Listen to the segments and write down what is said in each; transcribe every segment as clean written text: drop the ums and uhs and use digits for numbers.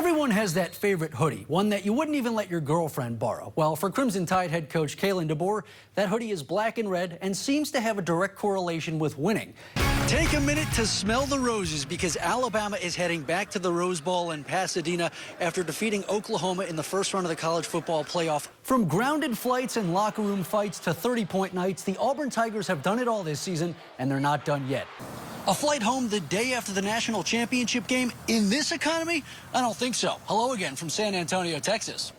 Everyone has that favorite hoodie, one that you wouldn't even let your girlfriend borrow. Well, for Crimson Tide head coach Kalen DeBoer, that hoodie is black and red and seems to have a direct correlation with winning. Take a minute to smell the roses because Alabama is heading back to the Rose Bowl in Pasadena after defeating Oklahoma in the first round of the college football playoff. From grounded flights and locker room fights to 30-point nights, the Auburn Tigers have done it all this season, and they're not done yet. A flight home the day after the national championship game in this economy? I don't think so. Hello again from San Antonio, Texas.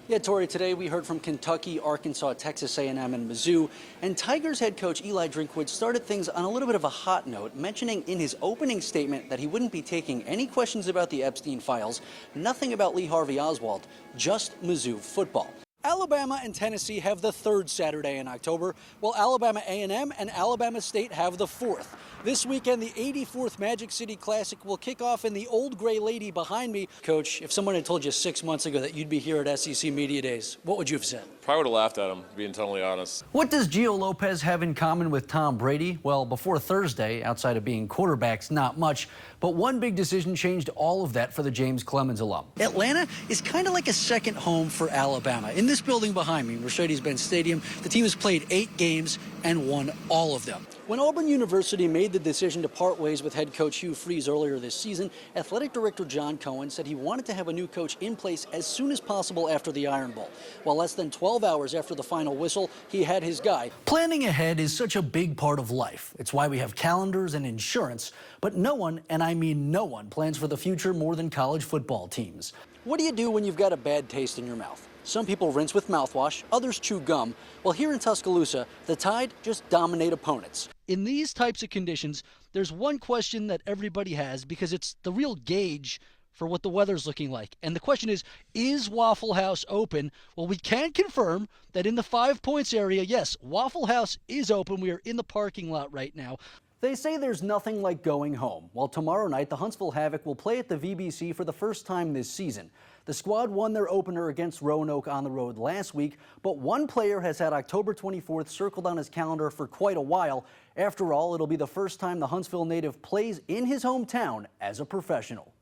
Yeah, Tori, today we heard from Kentucky, Arkansas, Texas A&M, and Mizzou. And Tigers head coach Eli Drinkwitz started things on a little bit of a hot note, mentioning in his opening statement that he wouldn't be taking any questions about the Epstein files, nothing about Lee Harvey Oswald, just Mizzou football. Alabama and Tennessee have the third Saturday in October, while Alabama A&M and Alabama State have the fourth. This weekend, the 84th Magic City Classic will kick off in the old gray lady behind me. Coach, if someone had told you 6 months ago that you'd be here at SEC Media Days, what would you have said? Probably would have laughed at him, being totally honest. What does Gio Lopez have in common with Tom Brady? Well, before Thursday, outside of being quarterbacks, not much. But one big decision changed all of that for the James Clemens alum. Atlanta is kind of like a second home for Alabama. In this building behind me, Mercedes-Benz Stadium, the team has played 8 games and won all of them. When Auburn University made the decision to part ways with head coach Hugh Freeze earlier this season, athletic director John Cohan said he wanted to have a new coach in place as soon as possible after the Iron Bowl. While less than 12 hours after the final whistle, he had his guy. Planning ahead is such a big part of life. It's why we have calendars and insurance, but no one, and I mean no one, plans for the future more than college football teams. What do you do when you've got a bad taste in your mouth? Some people rinse with mouthwash, others chew gum. Well, here in Tuscaloosa, the Tide just dominate opponents. In these types of conditions, there's one question that everybody has because it's the real gauge for what the weather's looking like. And the question is Waffle House open? Well, we can confirm that in the 5 Points area, yes, Waffle House is open. We are in the parking lot right now. They say there's nothing like going home. Well, tomorrow night, the Huntsville Havoc will play at the VBC for the first time this season. The squad won their opener against Roanoke on the road last week, but one player has had October 24th circled on his calendar for quite a while. After all, it'll be the first time the Huntsville native plays in his hometown as a professional.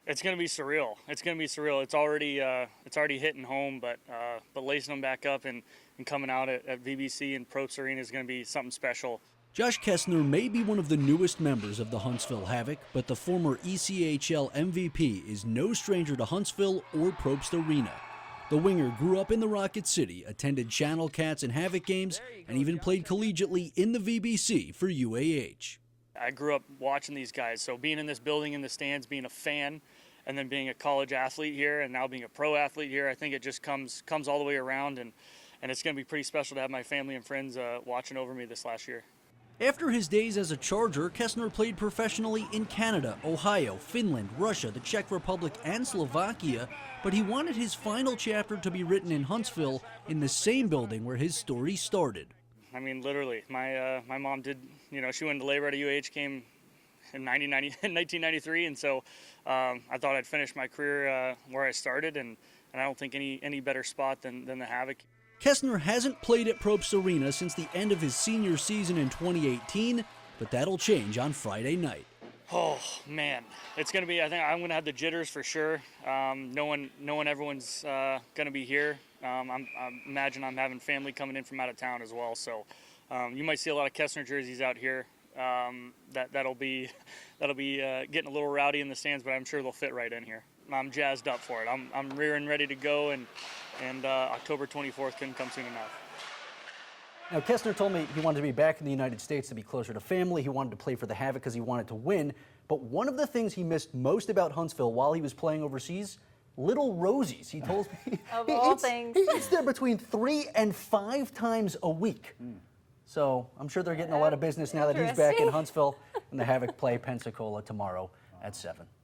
It's going to be surreal. It's going to be surreal. It's already hitting home, but lacing them back up and coming out at VBC and Probst Arena is going to be something special. Josh Kessner may be one of the newest members of the Huntsville Havoc, but the former ECHL MVP is no stranger to Huntsville or Probst Arena. The winger grew up in the Rocket City, attended Channel Cats and Havoc games, and even played collegiately in the VBC for UAH. I grew up watching these guys, so being in this building in the stands, being a fan, and then being a college athlete here, and now being a pro athlete here, I think it just comes all the way around, and it's going to be pretty special to have my family and friends watching over me this last year. After his days as a Charger, Kessner played professionally in Canada, Ohio, Finland, Russia, the Czech Republic, and Slovakia, but he wanted his final chapter to be written in Huntsville in the same building where his story started. I mean, literally, my mom did, she went into labor at a UH game in 1993, and so I thought I'd finish my career where I started, and I don't think any better spot than the Havoc. Kessner hasn't played at Probst Arena since the end of his senior season in 2018, but that'll change on Friday night. Oh, man. It's going to be, I think I'm going to have the jitters for sure. Knowing everyone's going to be here. I imagine I'm having family coming in from out of town as well. So you might see a lot of Kessner jerseys out here. That'll be getting a little rowdy in the stands, but I'm sure they'll fit right in here. I'm jazzed up for it. I'm rearing ready to go, and October 24th couldn't come soon enough. Now, Kessner told me he wanted to be back in the United States to be closer to family. He wanted to play for the Havoc because he wanted to win. But one of the things he missed most about Huntsville while he was playing overseas, Little Rosie's. He told me of all things. He eats there between 3 and 5 times a week. So I'm sure they're getting a lot of business now that he's back in Huntsville, and the Havoc play Pensacola tomorrow at 7.